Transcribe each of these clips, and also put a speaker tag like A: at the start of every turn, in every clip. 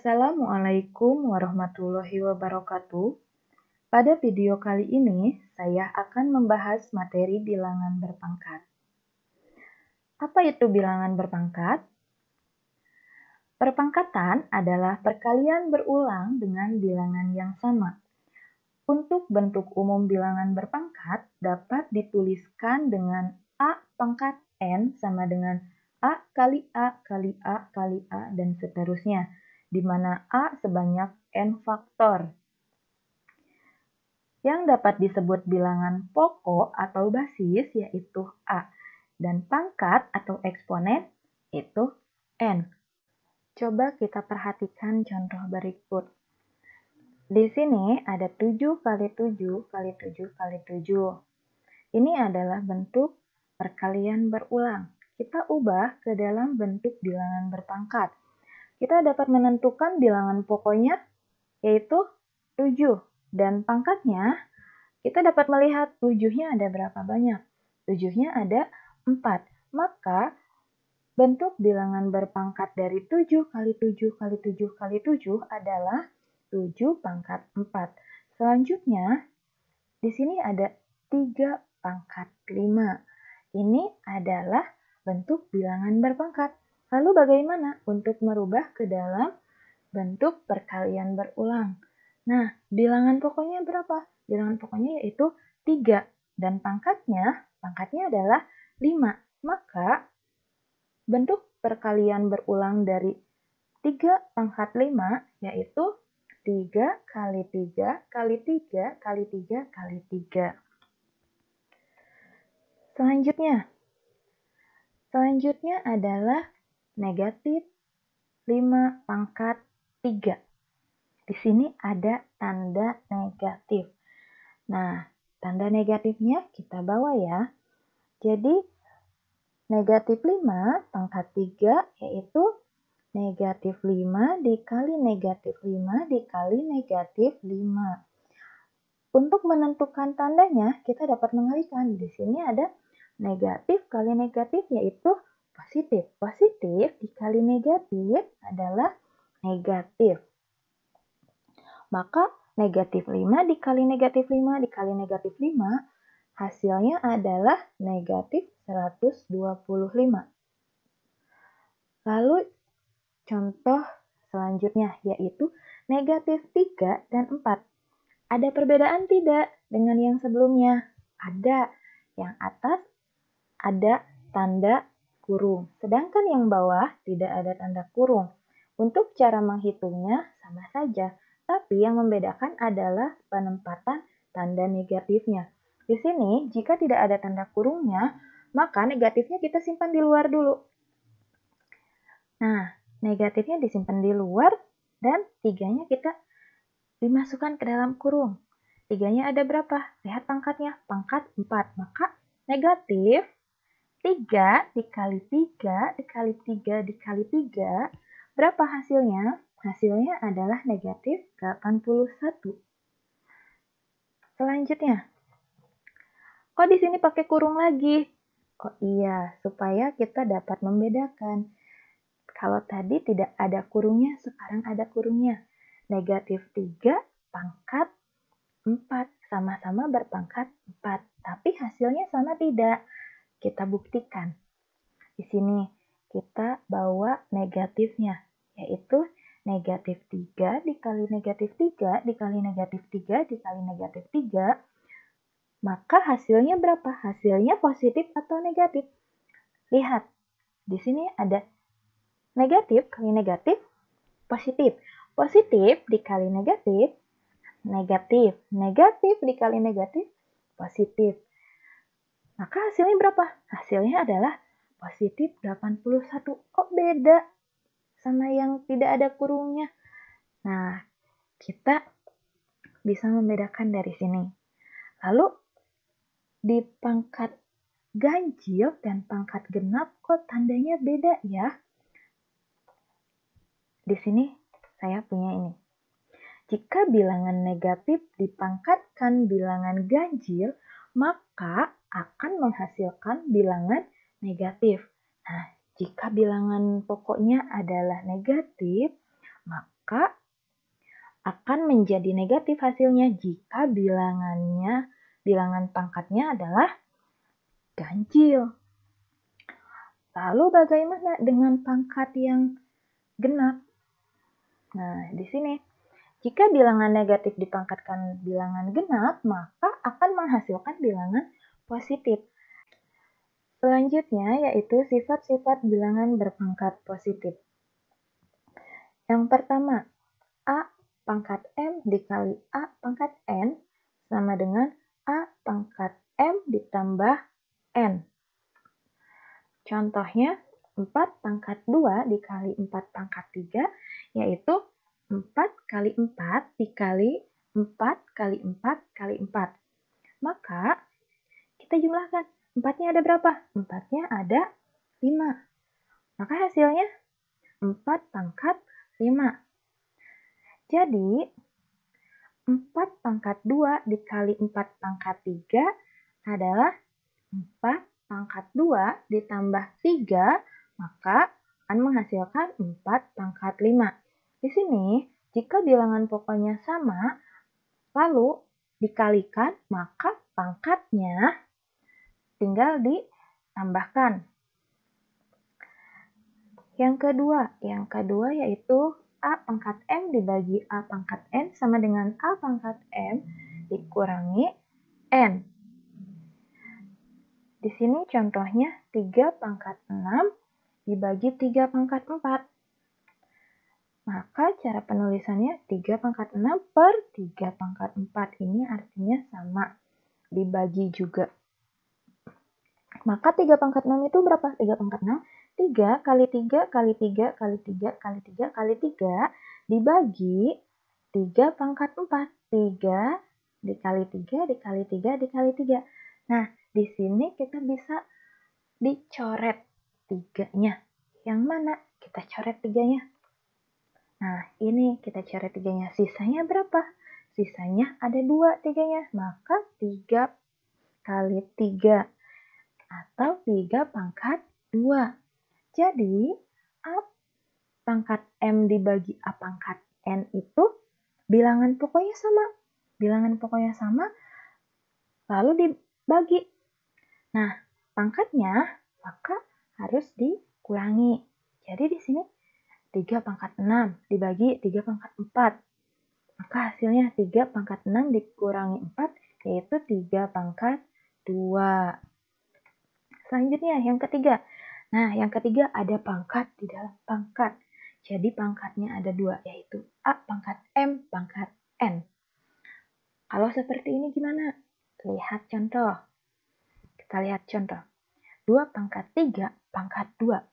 A: Assalamualaikum warahmatullahi wabarakatuh. Pada video kali ini, saya akan membahas materi bilangan berpangkat. Apa itu bilangan berpangkat? Perpangkatan adalah perkalian berulang dengan bilangan yang sama. Untuk bentuk umum bilangan berpangkat dapat dituliskan dengan A pangkat N sama dengan A kali A kali A kali A dan seterusnya, di mana A sebanyak N faktor. Yang dapat disebut bilangan pokok atau basis yaitu A, dan pangkat atau eksponen itu N. Coba kita perhatikan contoh berikut. Di sini ada 7 kali 7 kali 7 kali 7. Ini adalah bentuk perkalian berulang. Kita ubah ke dalam bentuk bilangan berpangkat. Kita dapat menentukan bilangan pokoknya yaitu 7. Dan pangkatnya kita dapat melihat 7-nya ada berapa banyak. 7-nya ada 4. Maka bentuk bilangan berpangkat dari 7 kali 7 kali 7 kali 7 adalah 7 pangkat 4. Selanjutnya, di sini ada 3 pangkat 5. Ini adalah bentuk bilangan berpangkat. Lalu bagaimana untuk merubah ke dalam bentuk perkalian berulang? Nah, bilangan pokoknya berapa? Bilangan pokoknya yaitu 3. Dan pangkatnya adalah 5. Maka bentuk perkalian berulang dari 3 pangkat 5 yaitu 3 kali 3 kali 3 kali 3 kali 3. Selanjutnya adalah negatif 5 pangkat 3. Di sini ada tanda negatif. Nah, tanda negatifnya kita bawa ya. Jadi, negatif 5 pangkat 3 yaitu negatif 5 dikali negatif 5 dikali negatif 5. Untuk menentukan tandanya, kita dapat mengalihkan. Di sini ada negatif kali negatif yaitu positif. Positif dikali negatif adalah negatif. Maka negatif 5 dikali negatif 5 dikali negatif 5 hasilnya adalah negatif 125. Lalu contoh selanjutnya yaitu negatif 3 dan 4. Ada perbedaan tidak dengan yang sebelumnya? Ada. Yang atas ada tanda kurung, sedangkan yang bawah tidak ada tanda kurung. Untuk cara menghitungnya sama saja, tapi yang membedakan adalah penempatan tanda negatifnya. Di sini, jika tidak ada tanda kurungnya, maka negatifnya kita simpan di luar dulu. Nah, negatifnya disimpan di luar dan 3-nya kita dimasukkan ke dalam kurung. 3-nya ada berapa? Lihat pangkatnya, pangkat 4. Maka negatif 3 dikali 3 dikali 3 dikali 3, berapa hasilnya? Hasilnya adalah negatif 81. Selanjutnya, kok di sini pakai kurung lagi? Oh iya, supaya kita dapat membedakan. Kalau tadi tidak ada kurungnya, sekarang ada kurungnya. Negatif 3 pangkat 4, sama-sama berpangkat 4. Tapi hasilnya sama tidak? Kita buktikan. Di sini kita bawa negatifnya, yaitu negatif 3 dikali negatif 3 dikali negatif 3 dikali negatif 3. Maka hasilnya berapa? Hasilnya positif atau negatif? Lihat, di sini ada negatif kali negatif, positif. Positif dikali negatif, negatif. Negatif dikali negatif, positif. Maka hasilnya berapa? Hasilnya adalah positif 81. Kok beda sama yang tidak ada kurungnya? Nah, kita bisa membedakan dari sini. Lalu, di pangkat ganjil dan pangkat genap kok tandanya beda ya? Di sini saya punya ini. Jika bilangan negatif dipangkatkan bilangan ganjil, maka akan menghasilkan bilangan negatif. Nah, jika bilangan pokoknya adalah negatif, maka akan menjadi negatif hasilnya jika bilangan pangkatnya adalah ganjil. Lalu bagaimana dengan pangkat yang genap? Nah, di sini, jika bilangan negatif dipangkatkan bilangan genap, maka akan menghasilkan bilangan positif. Selanjutnya yaitu sifat-sifat bilangan berpangkat positif. Yang pertama, A pangkat M dikali A pangkat N sama dengan A pangkat M ditambah N. Contohnya, 4 pangkat 2 dikali 4 pangkat 3, yaitu 4 kali 4 dikali 4 kali 4 kali 4. Maka, kita jumlahkan. 4-nya ada berapa? 4-nya ada 5. Maka hasilnya 4 pangkat 5. Jadi, 4 pangkat 2 dikali 4 pangkat 3 adalah 4 pangkat 2 ditambah 3, maka akan menghasilkan 4 pangkat 5. Di sini, jika bilangan pokoknya sama, lalu dikalikan, maka pangkatnya tinggal ditambahkan. Yang kedua yaitu A pangkat M dibagi A pangkat N sama dengan A pangkat M dikurangi N. Di sini contohnya 3 pangkat 6 dibagi 3 pangkat 4. Maka cara penulisannya 3 pangkat 6 per 3 pangkat 4. Ini artinya sama, dibagi juga. Maka 3 pangkat 6 itu berapa? 3 pangkat 6, 3 kali 3 kali 3 kali 3 kali 3 kali 3 dibagi 3 pangkat 4. 3 dikali 3 dikali 3 dikali 3. Nah, di sini kita bisa dicoret 3-nya. Yang mana? Kita coret 3-nya. Nah, ini kita coret 3-nya. Sisanya berapa? Sisanya ada 2 3-nya. Maka 3 kali 3 atau 3 pangkat 2. Jadi, A pangkat M dibagi A pangkat N itu bilangan pokoknya sama. Bilangan pokoknya sama, lalu dibagi. Nah, pangkatnya maka harus dikurangi. Jadi di sini 3 pangkat 6 dibagi 3 pangkat 4. Maka hasilnya 3 pangkat 6 dikurangi 4, yaitu 3 pangkat 2. Selanjutnya yang ketiga. Nah, yang ketiga ada pangkat di dalam pangkat. Jadi pangkatnya ada 2, yaitu A pangkat M pangkat N. Kalau seperti ini gimana? Lihat contoh. Kita lihat contoh. 2 pangkat 3 pangkat 2.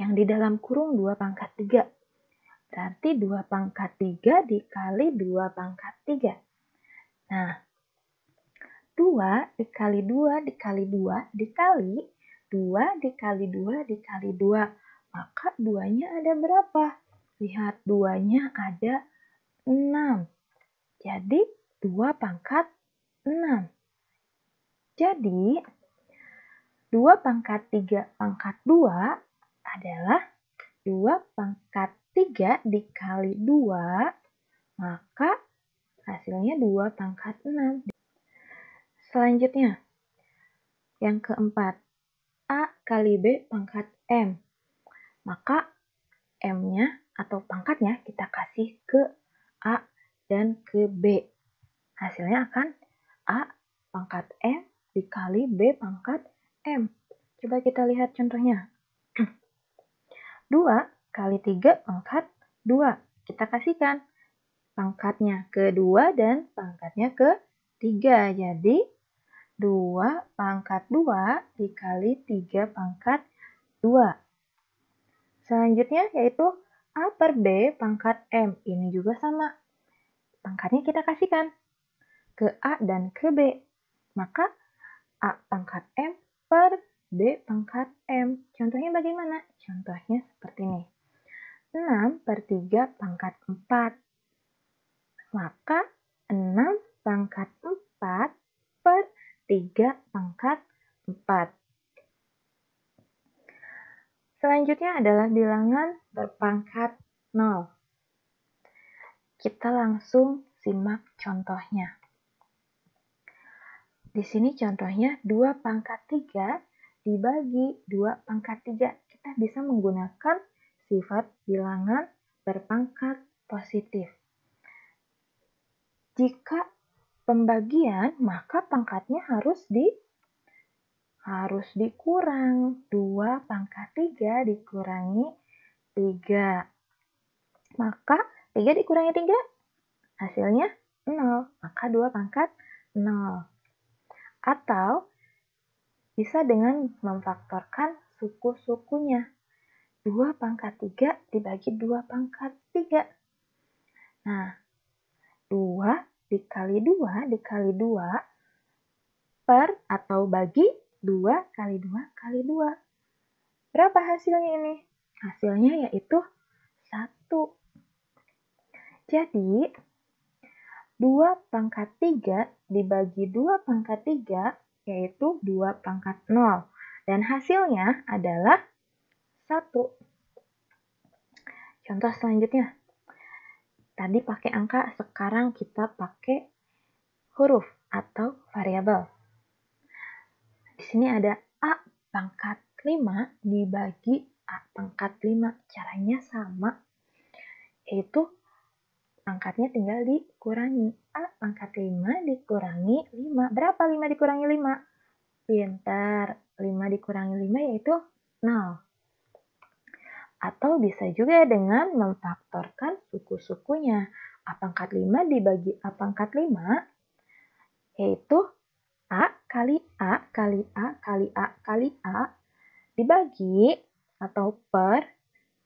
A: Yang di dalam kurung 2 pangkat 3. Berarti 2 pangkat 3 dikali 2 pangkat 3. Nah, 2 dikali 2 dikali 2 dikali 2 dikali 2 dikali 2. Maka 2-nya ada berapa? Lihat, 2-nya ada 6. Jadi, 2 pangkat 6. Jadi, 2 pangkat 3 pangkat 2 adalah 2 pangkat 3 dikali 2, maka hasilnya 2 pangkat 6. Selanjutnya, yang keempat, A kali B pangkat M. Maka M-nya atau pangkatnya kita kasih ke A dan ke B. Hasilnya akan A pangkat M dikali B pangkat M. Coba kita lihat contohnya. 2 kali 3 pangkat 2. Kita kasihkan pangkatnya ke 2 dan pangkatnya ke 3. Jadi 2 pangkat 2 dikali 3 pangkat 2. Selanjutnya yaitu A per B pangkat M. Ini juga sama. Pangkatnya kita kasihkan ke A dan ke B. Maka A pangkat M per B pangkat M. Contohnya bagaimana? Contohnya seperti ini. 6 per 3 pangkat 4. Maka 6 pangkat 4 per 3 pangkat 4. Selanjutnya adalah bilangan berpangkat 0. Kita langsung simak contohnya. Di sini contohnya 2 pangkat 3 dibagi 2 pangkat 3. Kita bisa menggunakan sifat bilangan berpangkat positif. Jika pembagian, maka pangkatnya harus dikurang. 2 pangkat 3 dikurangi 3. Maka 3 dikurangi 3, hasilnya 0. Maka 2 pangkat 0. Atau bisa dengan memfaktorkan suku-sukunya. 2 pangkat 3 dibagi 2 pangkat 3. Nah, 2 dikali 2 dikali 2 per atau bagi 2 kali 2 kali 2. Berapa hasilnya ini? Hasilnya yaitu 1. Jadi, 2 pangkat 3 dibagi 2 pangkat 3 yaitu 2 pangkat 0. Dan hasilnya adalah 1. Contoh selanjutnya. Tadi pakai angka, sekarang kita pakai huruf atau variabel. Di sini ada A pangkat 5 dibagi A pangkat 5. Caranya sama, yaitu pangkatnya tinggal dikurangi. A pangkat 5 dikurangi 5. Berapa 5 dikurangi 5? Pintar. 5 dikurangi 5 yaitu 0. Atau bisa juga dengan memfaktorkan suku-sukunya. A pangkat 5 dibagi A pangkat 5 yaitu A kali A kali A kali A kali A dibagi atau per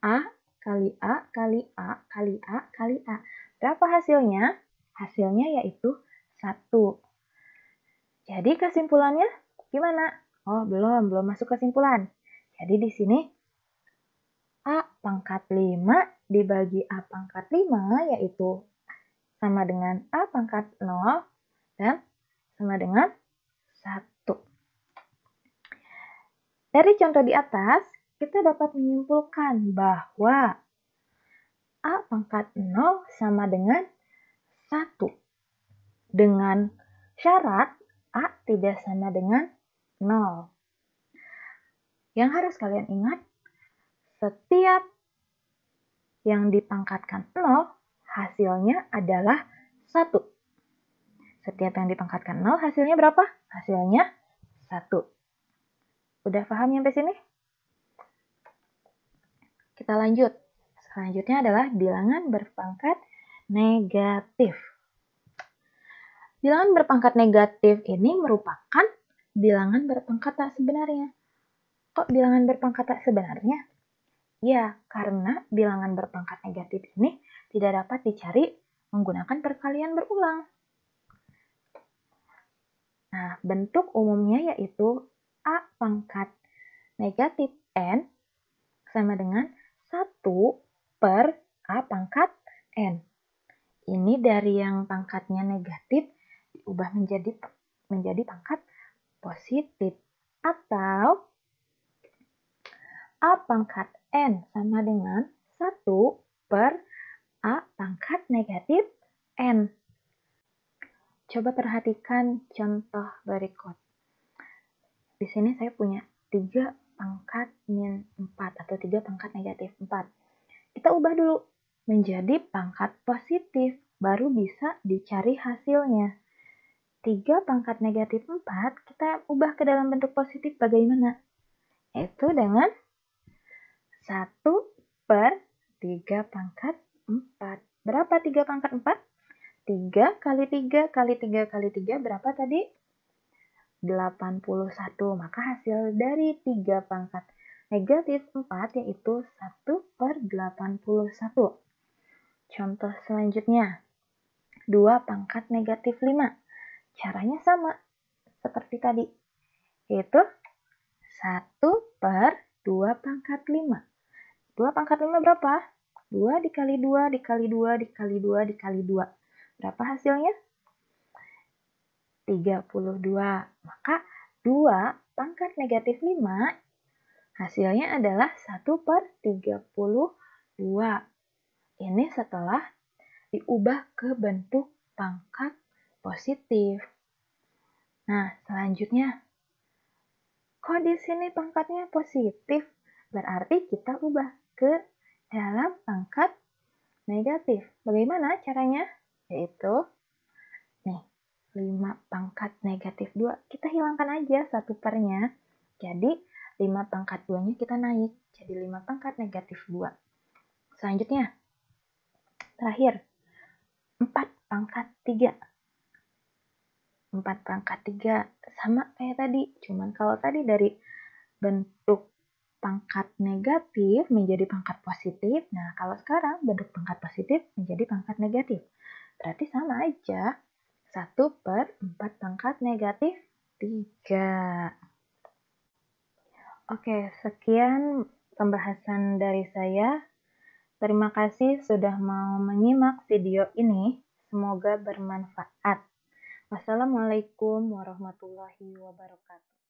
A: A kali A kali A kali A kali A. Berapa hasilnya? Hasilnya yaitu 1. Jadi kesimpulannya gimana? Oh, belum masuk kesimpulan. Jadi di sini A pangkat 5 dibagi A pangkat 5 yaitu sama dengan A pangkat 0 dan sama dengan 1. Dari contoh di atas, kita dapat menyimpulkan bahwa A pangkat 0 sama dengan 1. Dengan syarat A tidak sama dengan 0. Yang harus kalian ingat, setiap yang dipangkatkan 0, hasilnya adalah 1. Setiap yang dipangkatkan 0, hasilnya berapa? Hasilnya 1. Udah paham sampai sini? Kita lanjut. Selanjutnya adalah bilangan berpangkat negatif. Bilangan berpangkat negatif ini merupakan bilangan berpangkat tak sebenarnya. Kok bilangan berpangkat tak sebenarnya? Ya, karena bilangan berpangkat negatif ini tidak dapat dicari menggunakan perkalian berulang. Nah, bentuk umumnya yaitu A pangkat negatif N sama dengan 1 per A pangkat N. Ini dari yang pangkatnya negatif diubah menjadi pangkat positif. Atau A pangkat N sama dengan 1 per A pangkat negatif N. Coba perhatikan contoh berikut. Di sini saya punya 3 pangkat min 4 atau 3 pangkat negatif 4. Kita ubah dulu menjadi pangkat positif, baru bisa dicari hasilnya. 3 pangkat negatif 4 kita ubah ke dalam bentuk positif bagaimana? Yaitu dengan 1 per 3 pangkat 4. Berapa 3 pangkat 4? 3 kali 3 kali 3 kali 3 berapa tadi? 81. Maka hasil dari 3 pangkat negatif 4 yaitu 1 per 81. Contoh selanjutnya, 2 pangkat negatif 5. Caranya sama seperti tadi, yaitu 1 per 2 pangkat 5. 2 pangkat 5 berapa? 2 dikali 2 dikali 2 dikali 2 dikali 2. Berapa hasilnya? 32. Maka 2 pangkat negatif 5 hasilnya adalah 1 per 32. Ini setelah diubah ke bentuk pangkat positif. Nah, selanjutnya, kok di sini pangkatnya positif? Berarti kita ubah ke dalam pangkat negatif. Bagaimana caranya? Yaitu, nih, 5 pangkat negatif 2. Kita hilangkan aja 1 pernya. Jadi, 5 pangkat 2-nya kita naik. Jadi, 5 pangkat negatif 2. Selanjutnya, terakhir, 4 pangkat 3. 4 pangkat 3 sama kayak tadi. Cuman kalau tadi dari bentuk pangkat negatif menjadi pangkat positif. Nah, kalau sekarang bentuk pangkat positif menjadi pangkat negatif. Berarti sama aja. 1/4 pangkat negatif 3. Oke, sekian pembahasan dari saya. Terima kasih sudah mau menyimak video ini. Semoga bermanfaat. Wassalamualaikum warahmatullahi wabarakatuh.